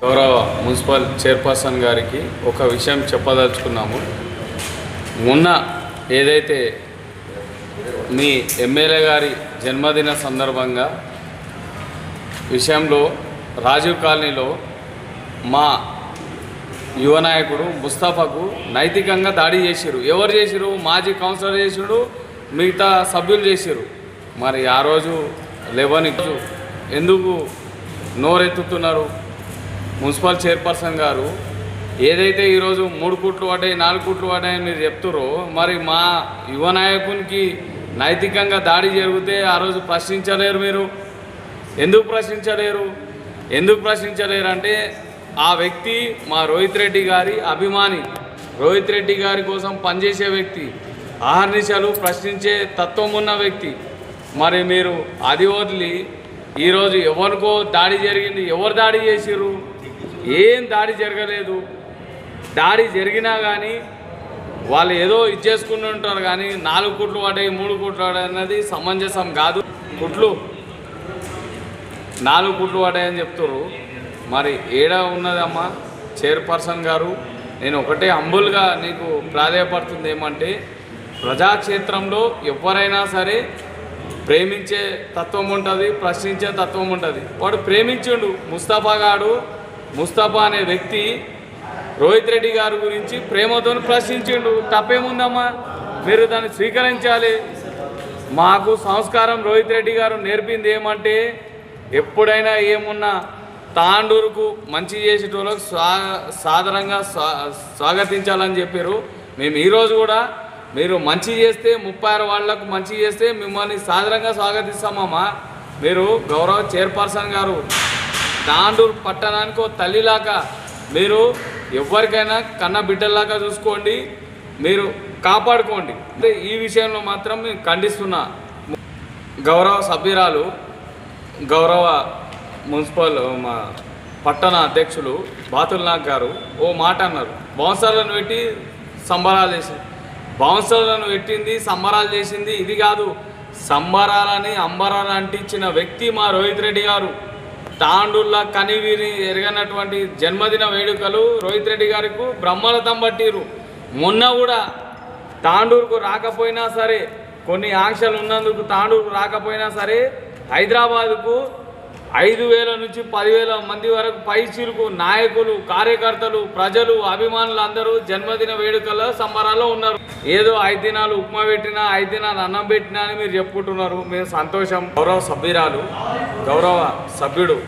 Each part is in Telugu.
గౌరవ మున్సిపల్ చైర్పర్సన్ గారికి ఒక విషయం చెప్పదలుచుకున్నాము. మొన్న ఏదైతే మీ ఎమ్మెల్యే గారి జన్మదిన సందర్భంగా విషయంలో రాజీవ్ కాలనీలో మా యువ నాయకుడు ముస్తాఫాకు నైతికంగా దాడి చేసిరు. ఎవరు చేసిరు? మాజీ కౌన్సిలర్ చేసిరు, మిగతా సభ్యులు చేసిరు. మరి ఆ రోజు లేవని ఎందుకు నోరెత్తుతున్నారు? మున్సిపల్ చైర్పర్సన్ గారు ఏదైతే ఈరోజు 3 కోట్లు పడ్డాయి 4 కోట్లు పడ్డాయని మీరు చెప్తారో, మరి మా యువ నాయకునికి నైతికంగా దాడి జరిగితే ఆ రోజు ప్రశ్నించలేరు. మీరు ఎందుకు ప్రశ్నించలేరు? అంటే ఆ వ్యక్తి మా రోహిత్ రెడ్డి గారి అభిమాని, రోహిత్ రెడ్డి గారి కోసం పనిచేసే వ్యక్తి, ఆహర్నిశలు ప్రశ్నించే తత్వం ఉన్న వ్యక్తి. మరి మీరు అది వదిలి ఈరోజు ఎవరికో దాడి జరిగింది, ఎవరు దాడి చేసిర్రు? ఏం దాడి జరగలేదు. దాడి జరిగినా కానీ వాళ్ళు ఏదో ఇచ్చేసుకుని ఉంటారు, కానీ 4 కోట్లు పడ్డాయి 3 కోట్లు పడ్డాయి అన్నది సమంజసం కాదు. 4 కోట్లు పడ్డాయని చెప్తారు. మరి ఏడా ఉన్నదమ్మా చైర్పర్సన్ గారు? నేను ఒకటే హంబుల్గా నీకు ప్రాధాయపడుతుంది ఏమంటే, ప్రజాక్షేత్రంలో ఎవరైనా సరే ప్రేమించే తత్వం ఉంటుంది, ప్రశ్నించే తత్వం ఉంటుంది. వాడు ప్రేమించిండు. ముస్తాఫా అనే వ్యక్తి రోహిత్ రెడ్డి గారి గురించి ప్రేమతో ప్రశ్నించిండు. తప్పేముందమ్మా? మీరు దాన్ని స్వీకరించాలి. మాకు సంస్కారం రోహిత్ రెడ్డి గారు నేర్పింది ఏమంటే, ఎప్పుడైనా ఏమున్నా తాండూరుకు మంచి చేసేటోళ్ళకు సాధారణంగా స్వాగతించాలని చెప్పారు. మేము ఈరోజు కూడా మీరు మంచి చేస్తే 36 వాళ్ళకు మంచి చేస్తే మిమ్మల్ని సాధారణంగా స్వాగతిస్తామమ్మా. మీరు గౌరవ చైర్పర్సన్ గారు తాండూరు పట్టణానికి ఒక తల్లిలాగా మీరు ఎవరికైనా కన్న బిడ్డలాగా చూసుకోండి, మీరు కాపాడుకోండి. అంటే ఈ విషయంలో మాత్రం నేను ఖండిస్తున్నా. గౌరవ సభ్యురాలు, గౌరవ మున్సిపల్ మా పట్టణ అధ్యక్షులు బాతుల్నాథ్ గారు ఓ మాట అన్నారు. బౌన్సర్లను పెట్టి సంబరాలు చేసింది. బౌన్సర్లను పెట్టింది, సంబరాలు చేసింది ఇది కాదు. సంబరాలని అంబరాలు అంటించిన వ్యక్తి మా రోహిత్ రెడ్డి గారు. తాండూళ్ళ కనివిని ఎరగనటువంటి జన్మదిన వేడుకలు రోహిత్ రెడ్డి గారికి బ్రహ్మరథం పట్టిరు. మొన్న కూడా తాండూరుకు రాకపోయినా సరే, కొన్ని ఆంక్షలు ఉన్నందుకు తాండూరుకు రాకపోయినా సరే, హైదరాబాదుకు 5,000 నుంచి 10,000 మంది వరకు పైచీలకు నాయకులు, కార్యకర్తలు, ప్రజలు, అభిమానులు అందరూ జన్మదిన వేడుకల సంబరాల్లో ఉన్నారు. ఏదో 5 దినాలు ఉప్మా పెట్టినా 5 దినాలు అన్నం పెట్టినా అని మీరు చెప్పుకుంటున్నారు. మేము సంతోషం. గౌరవ సభ్యురాలు, గౌరవ సభ్యుడు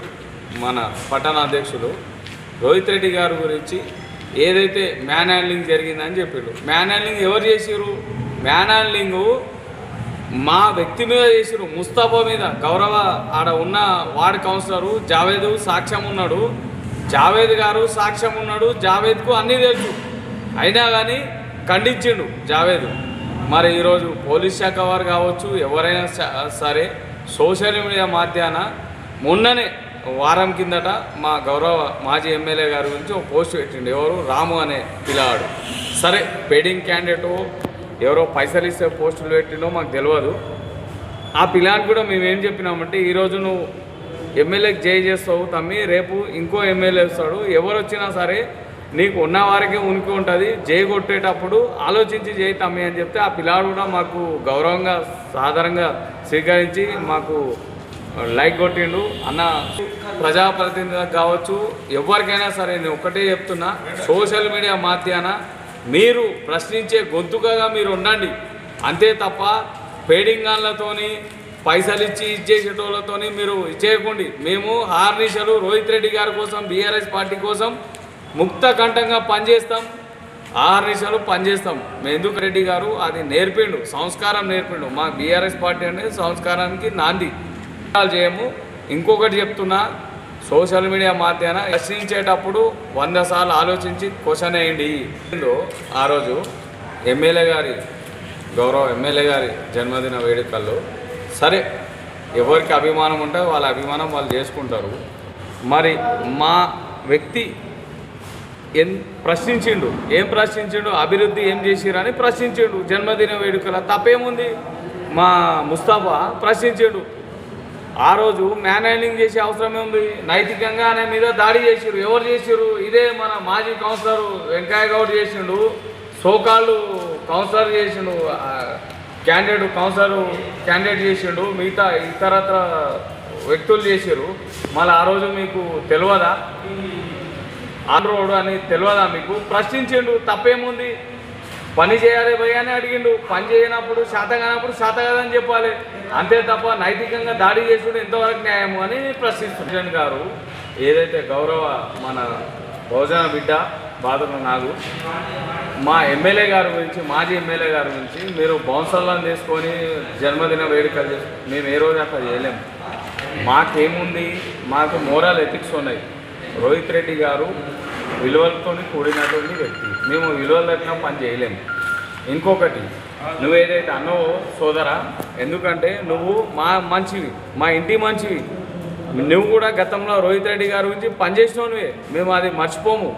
మన పట్టణ అధ్యక్షులు రోహిత్ రెడ్డి గారి గురించి ఏదైతే మ్యాన్ హ్యాండ్లింగ్ జరిగిందని చెప్పాడు. మ్యాన్ హ్యాండ్లింగ్ ఎవరు చేసిరు? మ్యాన్ హ్యాండ్లింగ్ మా వ్యక్తి మీద చేసిరు, ముస్తాఫా మీద. గౌరవ ఆడ ఉన్న వార్డ్ కౌన్సిలరు జావేద్ సాక్ష్యం ఉన్నాడు, జావేద్ గారు సాక్ష్యం ఉన్నాడు. జావేద్కు అన్నీ తెలుసు, అయినా కానీ ఖండించిండు జావేద్. మరి ఈరోజు పోలీస్ శాఖ వారు కావచ్చు, ఎవరైనా సరే సోషల్ మీడియా మాధ్యాన మొన్ననే వారం కిందట మా గౌరవ మాజీ ఎమ్మెల్యే గారి గురించి ఒక పోస్ట్ పెట్టిండు. ఎవరు? రాము అనే పిల్లవాడు. సరే పెయింటింగ్ క్యాండిడేటు ఎవరో పైసలు ఇస్తే పోస్టులు పెట్టినో మాకు తెలియదు. ఆ పిల్లానికి కూడా మేము ఏం చెప్పినామంటే, ఈరోజు నువ్వు ఎమ్మెల్యేకి జై చేస్తావు తమ్మి, రేపు ఇంకో ఎమ్మెల్యే వస్తాడు, ఎవరు వచ్చినా సరే నీకు ఉన్న వారికే ఉనికి ఉంటుంది, జై కొట్టేటప్పుడు ఆలోచించి జై తమ్మి అని చెప్తే, ఆ పిల్లాడు కూడా మాకు గౌరవంగా సాధారణంగా స్వీకరించి మాకు లైక్ కొట్టిండు. అన్న ప్రజాప్రతినిధులకు కావచ్చు, ఎవరికైనా సరే నేను ఒకటే చెప్తున్నా, సోషల్ మీడియా మాధ్యాన మీరు ప్రశ్నించే గొంతుకగా మీరు ఉండండి. అంతే తప్ప పేడింగాన్లతోని పైసలు ఇచ్చి ఇచ్చేసేటోళ్ళతోని మీరు ఇచ్చేయకండి. మేము హార్నిషలు రోహిత్ రెడ్డి గారి కోసం, బీఆర్ఎస్ పార్టీ కోసం ముక్త కంఠంగా పనిచేస్తాం, హార్నిషలు పనిచేస్తాం. ఎందుకు రెడ్డి గారు అది నేర్పిండు, సంస్కారం నేర్పిండు. మా బీఆర్ఎస్ పార్టీ అనేది సంస్కారానికి నాంది చేయము. ఇంకొకటి చెప్తున్నా, సోషల్ మీడియా మాధ్యాన ప్రశ్నించేటప్పుడు 100 సార్లు ఆలోచించి క్వశ్చన్ వేయండి. ఆ రోజు గౌరవ ఎమ్మెల్యే గారి జన్మదిన వేడుకల్లో సరే ఎవరికి అభిమానం ఉంటే వాళ్ళ అభిమానం వాళ్ళు చేసుకుంటారు. మరి మా వ్యక్తి ప్రశ్నించిండు. ఏం ప్రశ్నించిండు? అభివృద్ధి ఏం చేసిరని ప్రశ్నించిండు. జన్మదిన వేడుకల తప్పేముంది? మా ముస్తాఫా ప్రశ్నించిండు. ఆ రోజు మ్యాన్ హ్యాండింగ్ చేసే అవసరమే ఉంది. నైతికంగా ఆయన మీద దాడి చేసిరు. ఎవరు చేసిరు? ఇదే మన మాజీ కౌన్సిలర్ వెంకయ్య గౌడ్ చేసిండు, సోకాళ్ళు కౌన్సిలర్ చేసిండు, క్యాండిడేట్ చేసిండు, మిగతా ఇతరత్ర వ్యక్తులు చేసిరు. మళ్ళీ ఆ రోజు మీకు తెలియదా? ఆంధ్రోడు అని తెలియదా మీకు? ప్రశ్నించిండు, తప్పేముంది? పని చేయాలి భయ్య అని అడిగిండు. పని చేయనప్పుడు శాత కానప్పుడు శాత కాదని చెప్పాలి, అంతే తప్ప నైతికంగా దాడి చేసుడు ఎంతవరకు న్యాయము అని ప్రశ్నిస్తున్నారు గారు. ఏదైతే గౌరవ మన బహుజన బిడ్డ బాధన నాగు మా ఎమ్మెల్యే గారి గురించి, మాజీ ఎమ్మెల్యే గారి గురించి మీరు బౌన్సర్లను తీసుకొని జన్మదిన వేడుకలు చేసి మేము ఏ రోజు అట్లా చేయలేము. మాకేముంది? మాకు మోరల్ ఎథిక్స్ ఉన్నాయి. రోహిత్ రెడ్డి గారు విలువలతో కూడినటువంటి వ్యక్తి. మేము విలువలు లేకుండా పని చేయలేము. ఇంకొకటి, నువ్వేదైతే అన్నావో సోదరా, ఎందుకంటే నువ్వు మా మంచివి, మా ఇంటి మంచివి. నువ్వు కూడా గతంలో రోహిత్ రెడ్డి గారి గురించి పనిచేసినవువే, మేము అది మర్చిపోము.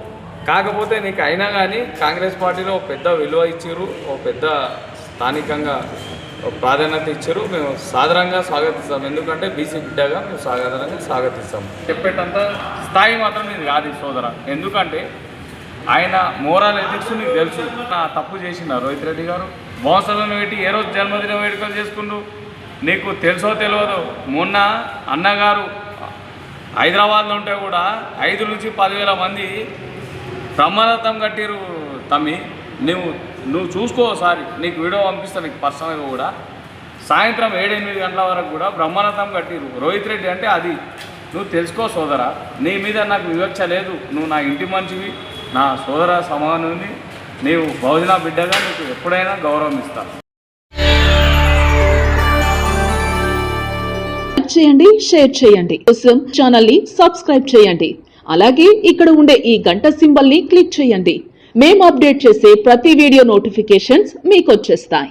కాకపోతే నీకు అయినా కానీ కాంగ్రెస్ పార్టీలో ఒక పెద్ద విలువ ఇచ్చారు, ఒక పెద్ద స్థానికంగా ప్రాధాన్యత ఇచ్చారు. మేము సాధారణంగా స్వాగతిస్తాం. ఎందుకంటే బీసీ బిడ్డగా మేము సాధారణంగా స్వాగతిస్తాం. చెప్పేటంత స్థాయి మాత్రం ఇది కాదు సోదర. ఎందుకంటే ఆయన మోరల్ ఎథిక్స్ నీకు తెలుసు. తప్పు చేసిన రోహిత్ రెడ్డి గారు బౌన్సర్లను పెట్టి ఏ రోజు జన్మదిన వేడుకలు చేసుకుంటూ నీకు తెలుసో తెలియదు. మొన్న అన్నగారు హైదరాబాద్లో ఉంటే కూడా 5 నుంచి 10,000 మంది బ్రహ్మరథం కట్టిరు. తమ్మి నువ్వు చూసుకో ఒకసారి, నీకు వీడియో పంపిస్తాను నీకు పర్సనల్గా కూడా. సాయంత్రం 7-8 గంటల వరకు కూడా బ్రహ్మరథం కట్టిరు. రోహిత్ రెడ్డి అంటే అది నువ్వు తెలుసుకో సోదరా. నీ మీద నాకు వివక్ష లేదు. నువ్వు నా ఇంటి మంచివి, నా సోదర సమానుని, నీవు బహుజన బిడ్డగా నీకు ఎప్పుడైనా గౌరవం ఇస్తా. చేయండి, షేర్ చేయండి. కోసం ఛానల్ ని సబ్స్క్రైబ్ చేయండి. అలాగే ఇక్కడ ఉండే ఈ గంట సింబల్ ని క్లిక్ చేయండి. మేము అప్డేట్ చేసే ప్రతి వీడియో నోటిఫికేషన్స్ మీకు వచ్చేస్తాయి.